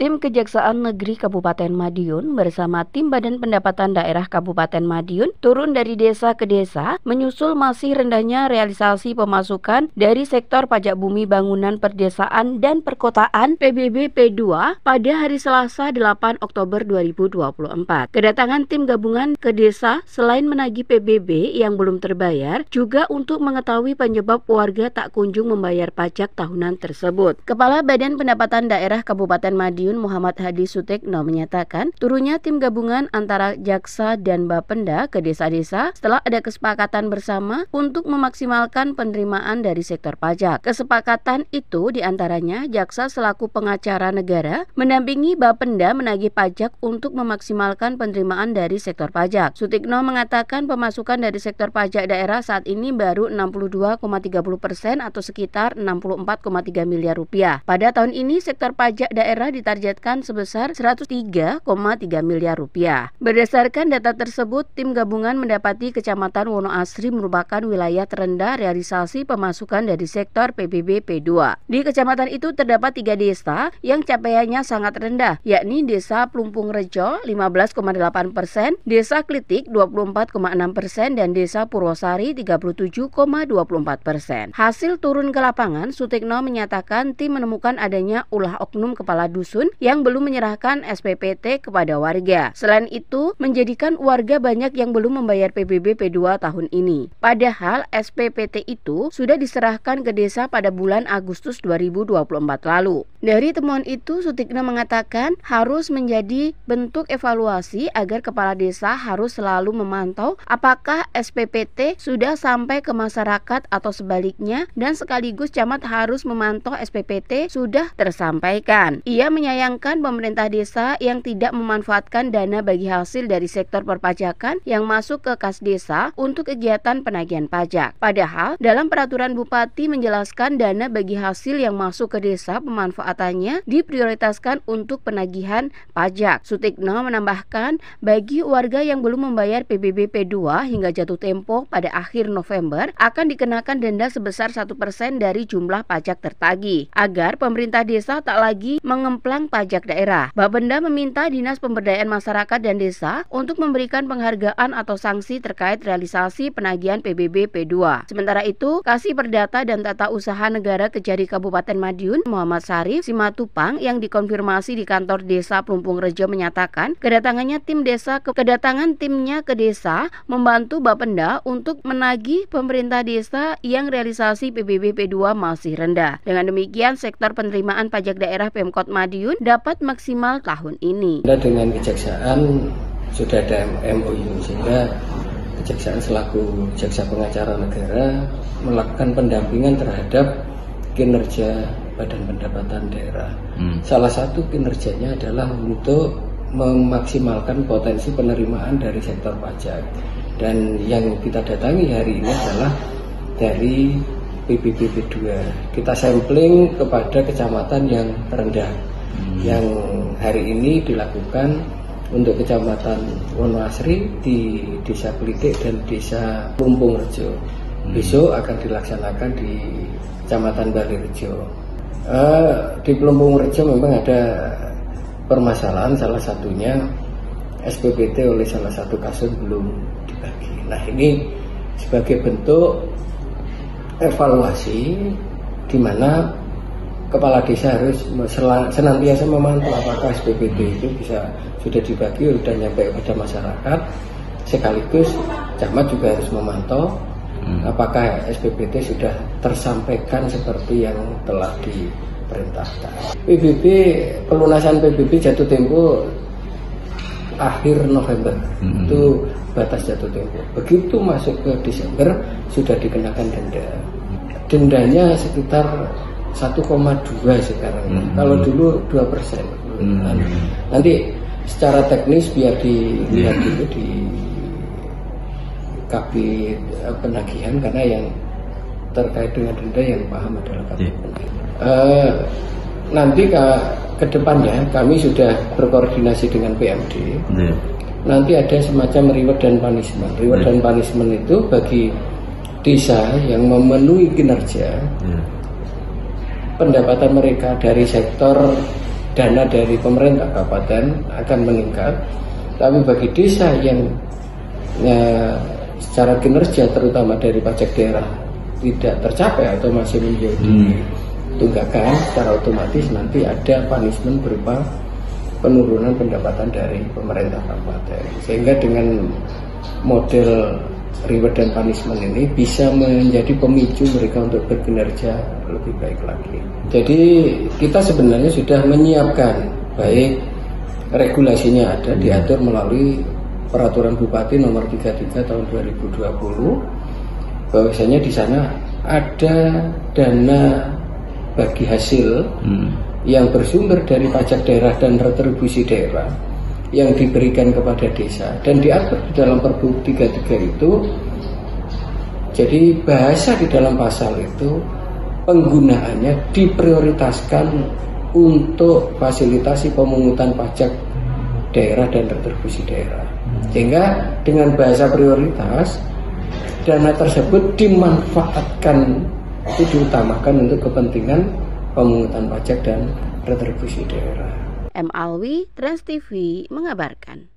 Tim Kejaksaan Negeri Kabupaten Madiun bersama tim Badan Pendapatan Daerah Kabupaten Madiun turun dari desa ke desa menyusul masih rendahnya realisasi pemasukan dari sektor pajak bumi bangunan perdesaan dan perkotaan PBB P2 pada hari Selasa 8 Oktober 2024. Kedatangan tim gabungan ke desa selain menagih PBB yang belum terbayar juga untuk mengetahui penyebab warga tak kunjung membayar pajak tahunan tersebut. Kepala Badan Pendapatan Daerah Kabupaten Madiun Muhammad Hadi Sutekno menyatakan turunnya tim gabungan antara Jaksa dan Bapenda ke desa-desa setelah ada kesepakatan bersama untuk memaksimalkan penerimaan dari sektor pajak. Kesepakatan itu diantaranya Jaksa selaku pengacara negara mendampingi Bapenda menagih pajak untuk memaksimalkan penerimaan dari sektor pajak. Sutekno mengatakan pemasukan dari sektor pajak daerah saat ini baru 62,30% atau sekitar 64,3 miliar rupiah. Pada tahun ini sektor pajak daerah ditargetkan sebesar 103,3 miliar rupiah. Berdasarkan data tersebut, tim gabungan mendapati Kecamatan Wonoasri merupakan wilayah terendah realisasi pemasukan dari sektor PBB P2. Di kecamatan itu terdapat 3 desa yang capaiannya sangat rendah, yakni Desa Plumpung Rejo 15,8%, Desa Klitik 24,6%, dan Desa Purwosari 37,24%. Hasil turun ke lapangan, Sutekno menyatakan tim menemukan adanya ulah oknum kepala dusun yang belum menyerahkan SPPT kepada warga. Selain itu, menjadikan warga banyak yang belum membayar PBB P2 tahun ini. Padahal SPPT itu sudah diserahkan ke desa pada bulan Agustus 2024 lalu. Dari temuan itu, Sutekno mengatakan harus menjadi bentuk evaluasi agar kepala desa harus selalu memantau apakah SPPT sudah sampai ke masyarakat atau sebaliknya, dan sekaligus camat harus memantau SPPT sudah tersampaikan. Ia menyayangkan pemerintah desa yang tidak memanfaatkan dana bagi hasil dari sektor perpajakan yang masuk ke kas desa untuk kegiatan penagihan pajak. Padahal dalam peraturan Bupati menjelaskan dana bagi hasil yang masuk ke desa pemanfaatannya diprioritaskan untuk penagihan pajak. Sutekno menambahkan bagi warga yang belum membayar PBB P2 hingga jatuh tempo pada akhir November akan dikenakan denda sebesar 1% dari jumlah pajak tertagih agar pemerintah desa tak lagi mengemplang pajak daerah. Bapenda meminta Dinas Pemberdayaan Masyarakat dan Desa untuk memberikan penghargaan atau sanksi terkait realisasi penagihan PBB P2. Sementara itu, Kasih Perdata dan Tata Usaha Negara Kejari Kabupaten Madiun Muhammad Syarif Simatupang yang dikonfirmasi di kantor Desa Plumpung Rejo menyatakan kedatangan timnya ke desa membantu Bapenda untuk menagih pemerintah desa yang realisasi PBB P2 masih rendah. Dengan demikian, sektor penerimaan pajak daerah Pemkot Madiun dapat maksimal tahun ini. Dengan Kejaksaan sudah ada MOU sehingga Kejaksaan selaku jaksa pengacara negara melakukan pendampingan terhadap kinerja Badan Pendapatan Daerah. Salah satu kinerjanya adalah untuk memaksimalkan potensi penerimaan dari sektor pajak. Dan yang kita datangi hari ini adalah dari PBB P2. Kita sampling kepada kecamatan yang rendah. Yang hari ini dilakukan untuk Kecamatan Wonoasri di Desa Klitik dan Desa Plumpung Rejo. Besok akan dilaksanakan di Kecamatan Balirejo. Di Plumpung Rejo memang ada permasalahan, salah satunya SPPT oleh salah satu kasus belum dibagi. Nah, ini sebagai bentuk evaluasi di mana kepala desa harus senantiasa memantau apakah SPPT itu sudah dibagi, sudah nyampe kepada masyarakat. Sekaligus camat juga harus memantau apakah SPPT sudah tersampaikan seperti yang telah diperintahkan. PBB, pelunasan PBB jatuh tempo akhir November, itu batas jatuh tempo. Begitu masuk ke Desember sudah dikenakan denda. Dendanya sekitar 1,2 sekarang. Kalau dulu 2%. Nanti secara teknis biar dilihat dulu di Kabit Penagihan, karena yang terkait dengan denda yang paham adalah Kabit Penagihan. Nanti ke depannya kami sudah berkoordinasi dengan PMD. Nanti ada semacam reward dan punishment. Reward dan punishment itu bagi desa yang memenuhi kinerja, pendapatan mereka dari sektor dana dari pemerintah kabupaten akan meningkat. Tapi bagi desa yang secara kinerja terutama dari pajak daerah tidak tercapai atau masih menjadi tunggakan, secara otomatis nanti ada punishment berupa penurunan pendapatan dari pemerintah kabupaten. Sehingga dengan model reward dan punishment ini bisa menjadi pemicu mereka untuk berkinerja lebih baik lagi. Jadi kita sebenarnya sudah menyiapkan, baik regulasinya ada diatur melalui Peraturan Bupati Nomor 33 Tahun 2020, bahwasanya di sana ada dana bagi hasil yang bersumber dari pajak daerah dan retribusi daerah yang diberikan kepada desa, dan diatur di dalam Pergub 33 itu. Jadi bahasa di dalam pasal itu penggunaannya diprioritaskan untuk fasilitasi pemungutan pajak daerah dan retribusi daerah. Sehingga dengan bahasa prioritas, dana tersebut dimanfaatkan, itu diutamakan untuk kepentingan pemungutan pajak dan retribusi daerah. M. Alwi, Trans TV mengabarkan.